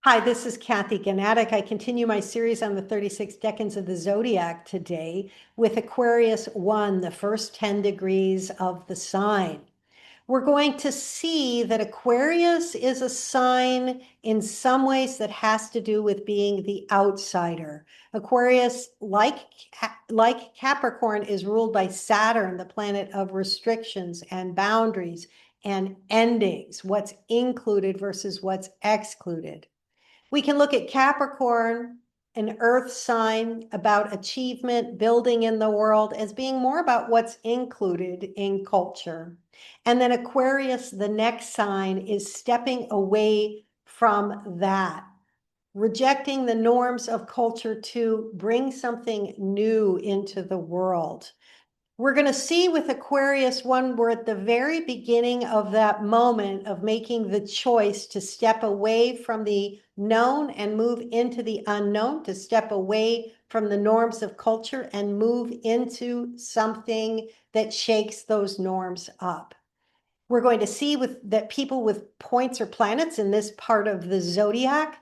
Hi, this is Kathy Ganatic. I continue my series on the 36 decans of the zodiac today with Aquarius I, the first 10 degrees of the sign. We're going to see that Aquarius is a sign in some ways that has to do with being the outsider. Aquarius, like Capricorn, is ruled by Saturn, the planet of restrictions and boundaries and endings, what's included versus what's excluded. We can look at Capricorn, an earth sign about achievement, building in the world, as being more about what's included in culture. And then Aquarius, the next sign, is stepping away from that, rejecting the norms of culture to bring something new into the world. We're going to see with Aquarius I, we're at the very beginning of that moment of making the choice to step away from the known and move into the unknown, to step away from the norms of culture and move into something that shakes those norms up. We're going to see that people with points or planets in this part of the zodiac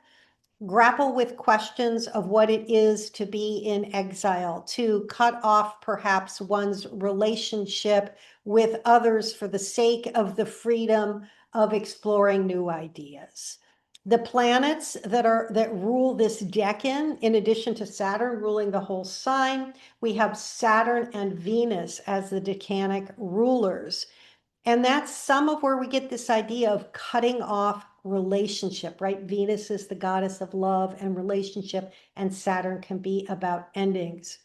grapple with questions of what it is to be in exile, to cut off perhaps one's relationship with others for the sake of the freedom of exploring new ideas. The planets that rule this decan, in addition to Saturn ruling the whole sign, we have Saturn and Venus as the decanic rulers. And that's some of where we get this idea of cutting off relationship, right? Venus is the goddess of love and relationship, and Saturn can be about endings.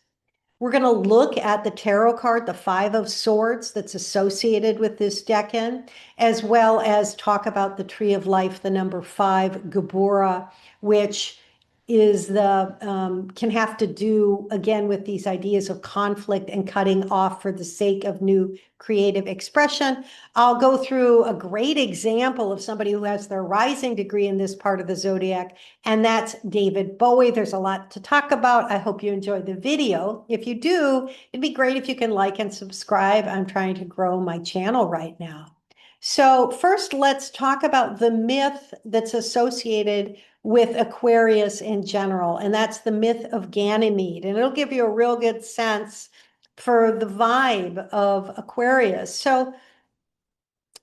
We're going to look at the tarot card, the Five of Swords, that's associated with this decan, as well as talk about the Tree of Life, the number 5, Geburah, which is can have to do again with these ideas of conflict and cutting off for the sake of new creative expression. I'll go through a great example of somebody who has their rising degree in this part of the zodiac, and that's David Bowie. There's a lot to talk about. I hope you enjoyed the video. If you do, it'd be great if you can like and subscribe. I'm trying to grow my channel right now. So first, let's talk about the myth that's associated with Aquarius in general, and that's the myth of Ganymede. And it'll give you a real good sense for the vibe of Aquarius. So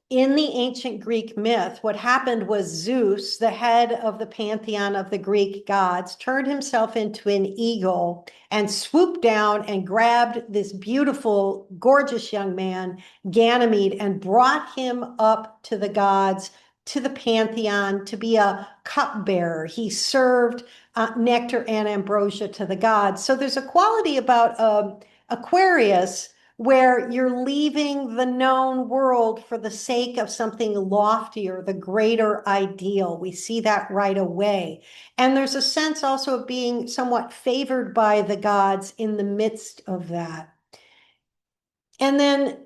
in the ancient Greek myth, what happened was Zeus, the head of the pantheon of the Greek gods, turned himself into an eagle and swooped down and grabbed this beautiful, gorgeous young man, Ganymede, and brought him up to the gods, to the pantheon, to be a cupbearer. He served nectar and ambrosia to the gods. So there's a quality about Aquarius where you're leaving the known world for the sake of something loftier, the greater ideal. We see that right away. And there's a sense also of being somewhat favored by the gods in the midst of that. And then,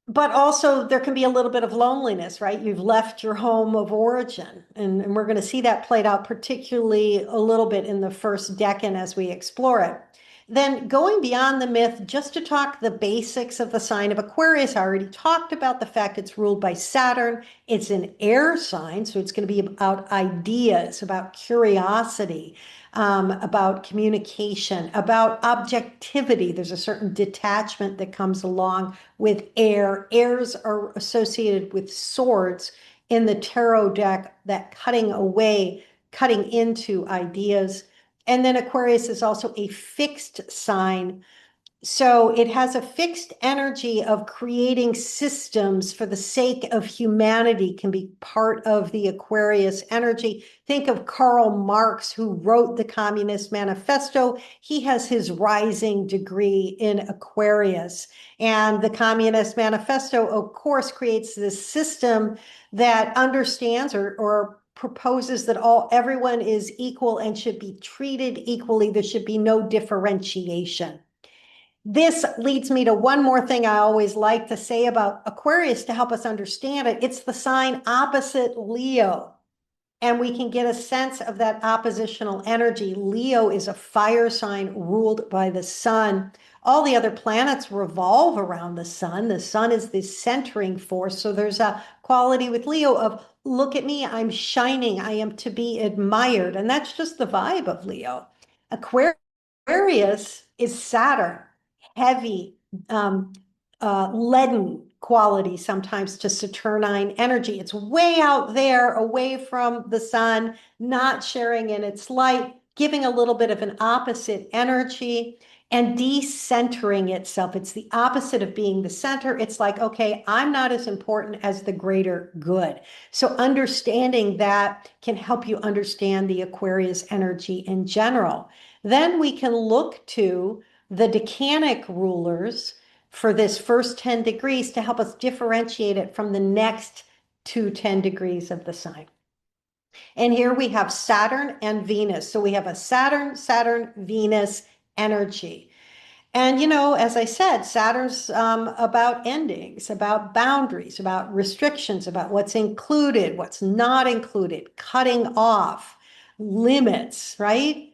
but also there can be a little bit of loneliness, right? You've left your home of origin. And we're going to see that played out particularly a little bit in the first decan as we explore it. Then going beyond the myth, just to talk the basics of the sign of Aquarius, I already talked about the fact it's ruled by Saturn. It's an air sign, so it's going to be about ideas, about curiosity, about communication, about objectivity. There's a certain detachment that comes along with air. Airs are associated with swords in the tarot deck, that cutting away, cutting into ideas. And then Aquarius is also a fixed sign. So it has a fixed energy of creating systems for the sake of humanity, can be part of the Aquarius energy. Think of Karl Marx, who wrote the Communist Manifesto. He has his rising degree in Aquarius. And the Communist Manifesto, of course, creates this system that understands or proposes that everyone is equal and should be treated equally. There should be no differentiation. This leads me to one more thing I always like to say about Aquarius to help us understand it. It's the sign opposite Leo. And we can get a sense of that oppositional energy. Leo is a fire sign ruled by the sun. All the other planets revolve around the sun. The sun is the centering force. So there's a quality with Leo of look at me, I'm shining, I am to be admired. And that's just the vibe of Leo. Aquarius is Saturn, heavy, um, leaden quality sometimes to Saturnine energy. It's way out there, away from the sun, not sharing in its light, giving a little bit of an opposite energy and decentering itself. It's the opposite of being the center. It's like, okay, I'm not as important as the greater good. So understanding that can help you understand the Aquarius energy in general. Then we can look to the decanic rulers for this first 10 degrees to help us differentiate it from the next 10 degrees of the sign. And here we have Saturn and Venus. So we have a Saturn, Venus energy. And, as I said, Saturn's about endings, about boundaries, about restrictions, about what's included, what's not included, cutting off, limits, right?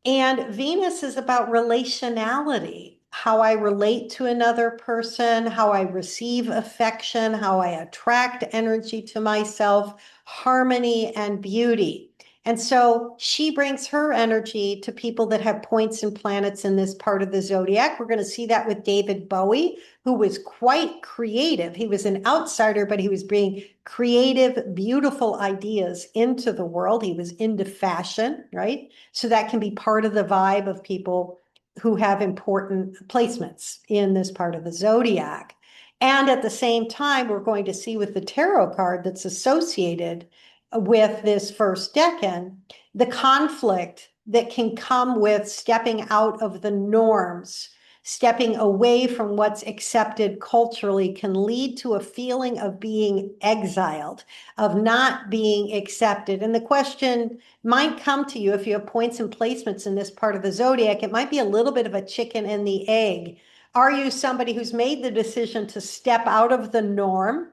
And Venus is about relationality, how I relate to another person, how I receive affection, how I attract energy to myself, harmony and beauty. And so she brings her energy to people that have points and planets in this part of the zodiac. We're going to see that with David Bowie, who was quite creative. He was an outsider, but he was bringing creative, beautiful ideas into the world. He was into fashion, right? So that can be part of the vibe of people who have important placements in this part of the zodiac. And at the same time, we're going to see with the tarot card that's associated with this first decan, the conflict that can come with stepping out of the norms, stepping away from what's accepted culturally can lead to a feeling of being exiled, of not being accepted. And the question might come to you if you have points and placements in this part of the zodiac, it might be a little bit of a chicken and the egg. Are you somebody who's made the decision to step out of the norm?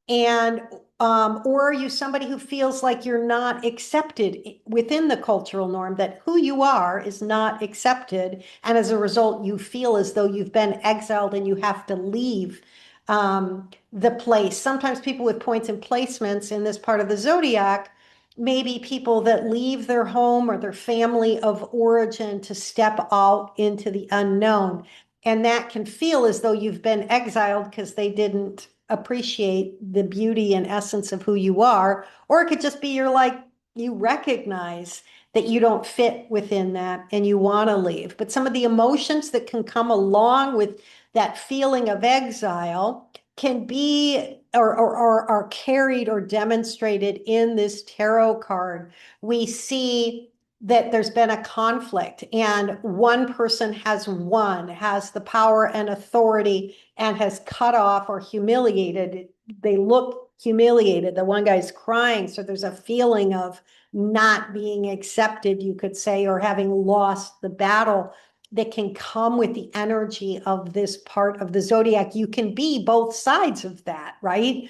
And or are you somebody who feels like you're not accepted within the cultural norm, that who you are is not accepted, and as a result you feel as though you've been exiled and you have to leave the place? Sometimes people with points and placements in this part of the zodiac may be people that leave their home or their family of origin to step out into the unknown, and that can feel as though you've been exiled because they didn't appreciate the beauty and essence of who you are. Or it could just be you recognize that you don't fit within that and you want to leave. But some of the emotions that can come along with that feeling of exile can be or are carried or demonstrated in this tarot card. We see that there's been a conflict and one person has the power and authority and has cut off or humiliated. They look humiliated. The one guy's crying. So there's a feeling of not being accepted, you could say, or having lost the battle that can come with the energy of this part of the zodiac. You can be both sides of that, right?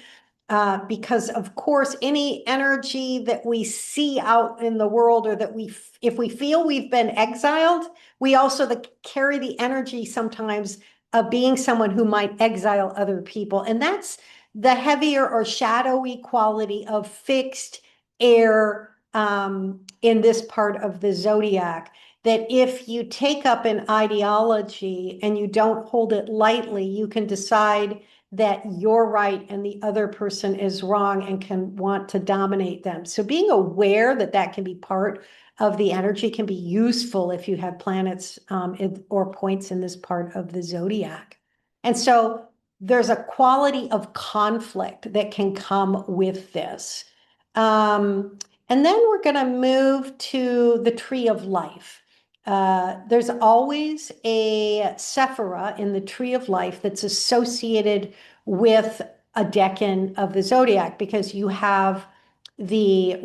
Because of course, any energy that we see out in the world, or that if we feel we've been exiled, we also carry the energy sometimes of being someone who might exile other people. And that's the heavier or shadowy quality of fixed air in this part of the zodiac. That if you take up an ideology and you don't hold it lightly, you can decide that you're right and the other person is wrong and can want to dominate them. So being aware that that can be part of the energy can be useful if you have planets or points in this part of the zodiac. And so there's a quality of conflict that can come with this. And then we're going to move to the tree of life. There's always a Sephira in the tree of life that's associated with a decan of the zodiac, because you have the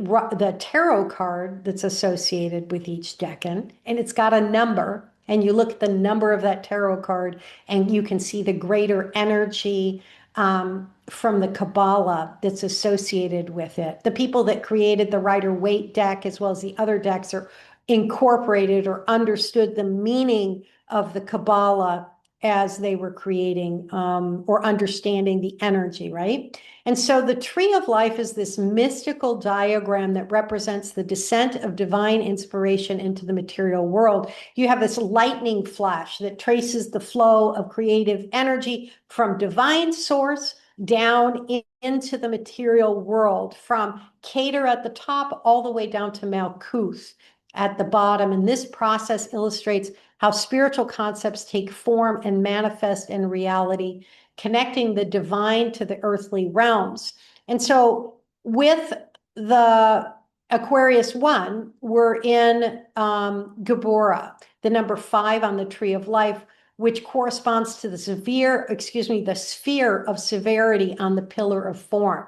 tarot card that's associated with each decan, and it's got a number, and you look at the number of that tarot card and you can see the greater energy from the Kabbalah that's associated with it. The people that created the Rider-Waite deck as well as the other decks are incorporated or understood the meaning of the Kabbalah as they were creating or understanding the energy, right? And so the tree of life is this mystical diagram that represents the descent of divine inspiration into the material world. You have this lightning flash that traces the flow of creative energy from divine source down into the material world, from Keter at the top all the way down to Malkuth at the bottom. And this process illustrates how spiritual concepts take form and manifest in reality, connecting the divine to the earthly realms. And so with the Aquarius I, we're in Geburah, the number 5 on the tree of life, which corresponds to the sphere of severity on the pillar of form.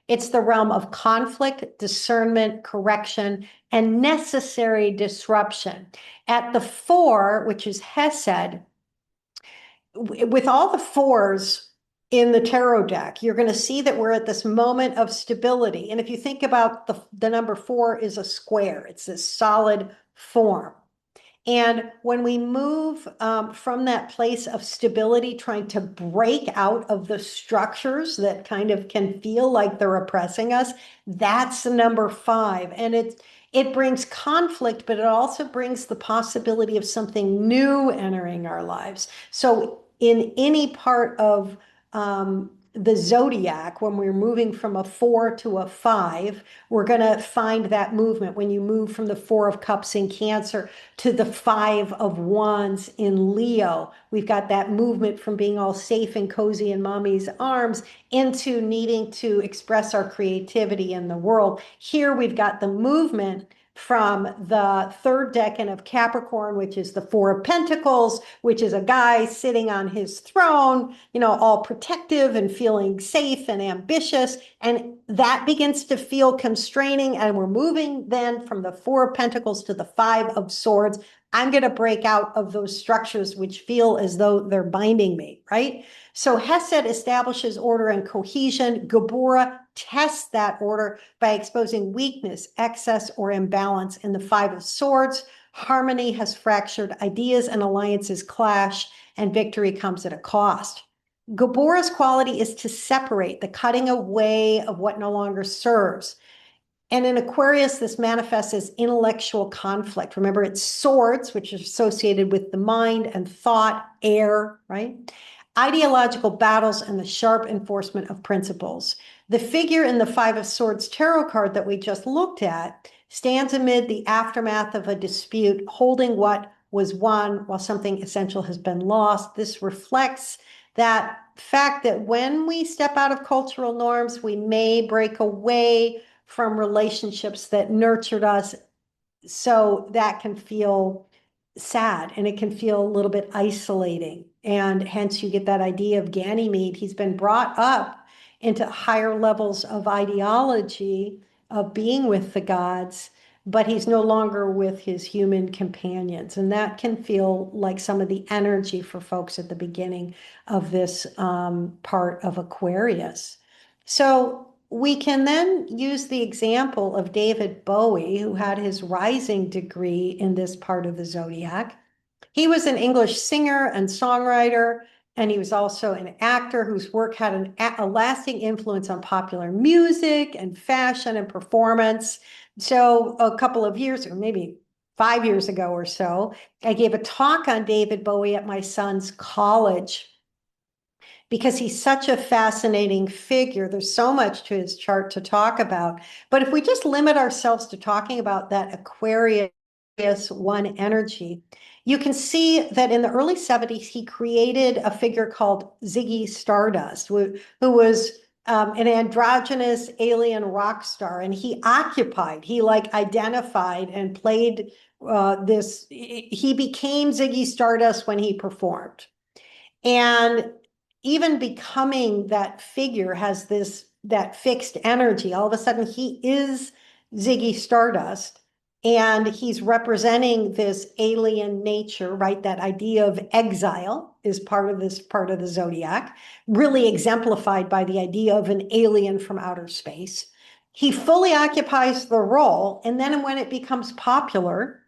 It's the realm of conflict, discernment, correction, and necessary disruption. At the 4, which is Hesed, with all the 4s in the tarot deck, you're going to see that we're at this moment of stability. And if you think about the number 4 is a square, it's this solid form. And when we move from that place of stability, trying to break out of the structures that kind of can feel like they're oppressing us, that's the number 5. And it brings conflict, but it also brings the possibility of something new entering our lives. So in any part of the zodiac, when we're moving from a 4 to a 5, we're going to find that movement. When you move from the 4 of Cups in Cancer to the 5 of Wands in Leo, we've got that movement from being all safe and cozy in mommy's arms into needing to express our creativity in the world. Here we've got the movement from the 3rd decan of Capricorn, which is the 4 of Pentacles, which is a guy sitting on his throne, all protective and feeling safe and ambitious. And that begins to feel constraining. And we're moving then from the 4 of Pentacles to the 5 of Swords. I'm going to break out of those structures which feel as though they're binding me, right? So Hesed establishes order and cohesion. Geburah tests that order by exposing weakness, excess, or imbalance. In the 5 of Swords, harmony has fractured, ideas and alliances clash, and victory comes at a cost. Geburah's quality is to separate, the cutting away of what no longer serves. And in Aquarius, this manifests as intellectual conflict. Remember, it's swords, which is associated with the mind and thought, air, right? Ideological battles and the sharp enforcement of principles. The figure in the 5 of Swords tarot card that we just looked at stands amid the aftermath of a dispute, holding what was won while something essential has been lost. This reflects that fact that when we step out of cultural norms, we may break away from relationships that nurtured us. So that can feel sad and it can feel a little bit isolating. And hence you get that idea of Ganymede. He's been brought up into higher levels of ideology, of being with the gods, but he's no longer with his human companions. And that can feel like some of the energy for folks at the beginning of this part of Aquarius. So we can then use the example of David Bowie, who had his rising degree in this part of the zodiac. He was an English singer and songwriter, and he was also an actor whose work had a lasting influence on popular music and fashion and performance. So a couple of years, or maybe 5 years ago or so, I gave a talk on David Bowie at my son's college because he's such a fascinating figure. There's so much to his chart to talk about. But if we just limit ourselves to talking about that Aquarius I energy, you can see that in the early 70s, he created a figure called Ziggy Stardust, who was an androgynous alien rock star. And he identified and played this. He became Ziggy Stardust when he performed. And even becoming that figure has that fixed energy. All of a sudden, he is Ziggy Stardust, and he's representing this alien nature, right? That idea of exile is part of this part of the zodiac, really exemplified by the idea of an alien from outer space. He fully occupies the role, and then when it becomes popular,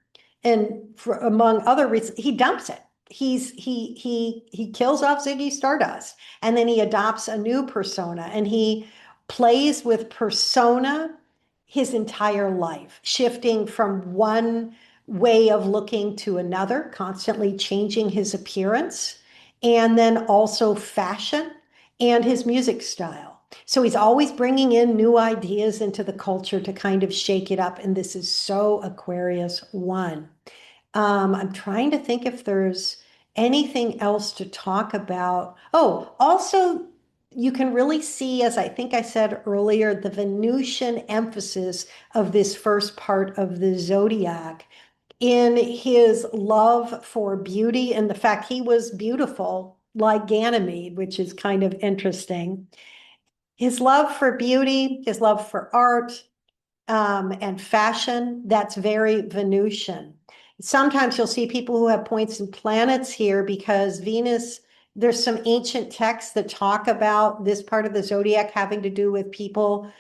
and among other reasons, he dumps it. he kills off Ziggy Stardust, and then he adopts a new persona, and he plays with persona his entire life, shifting from one way of looking to another, constantly changing his appearance, and then also fashion and his music style. So he's always bringing in new ideas into the culture to kind of shake it up. And this is so Aquarius one. I'm trying to think if there's anything else to talk about. Oh, also, you can really see, as I think I said earlier, the Venusian emphasis of this first part of the zodiac in his love for beauty and the fact he was beautiful like Ganymede, which is kind of interesting. His love for beauty, his love for art, and fashion, that's very Venusian. Sometimes you'll see people who have points and planets here because Venus, there's some ancient texts that talk about this part of the zodiac having to do with people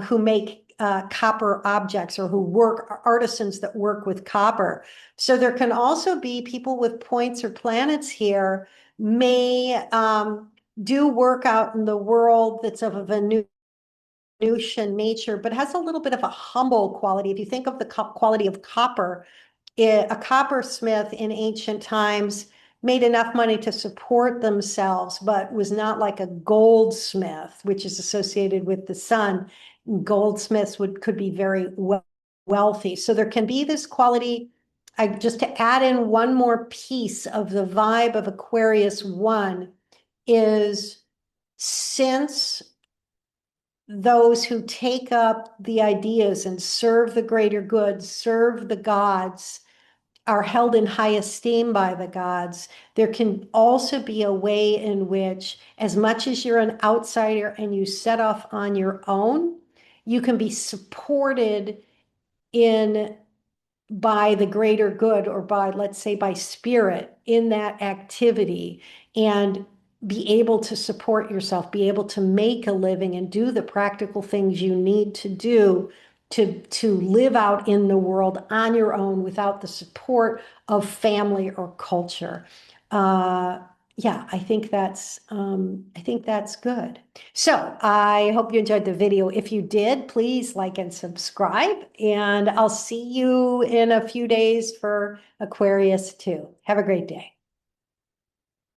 who make copper objects or who work, artisans that work with copper. So there can also be people with points or planets here may do work out in the world that's of a Venusian nature, but has a little bit of a humble quality. If you think of the quality of copper, a coppersmith in ancient times made enough money to support themselves, but was not like a goldsmith, which is associated with the sun. Goldsmiths could be very wealthy. So there can be this quality. Just to add in one more piece of the vibe of Aquarius one is, since those who take up the ideas and serve the greater good, serve the gods, are held in high esteem by the gods, there can also be a way in which, as much as you're an outsider and you set off on your own, you can be supported in by the greater good, or by, let's say, by spirit in that activity, and be able to support yourself, be able to make a living and do the practical things you need to do to live out in the world on your own without the support of family or culture. Yeah, I think that's good. So I hope you enjoyed the video. If you did, please like and subscribe, and I'll see you in a few days for Aquarius 2. Have a great day.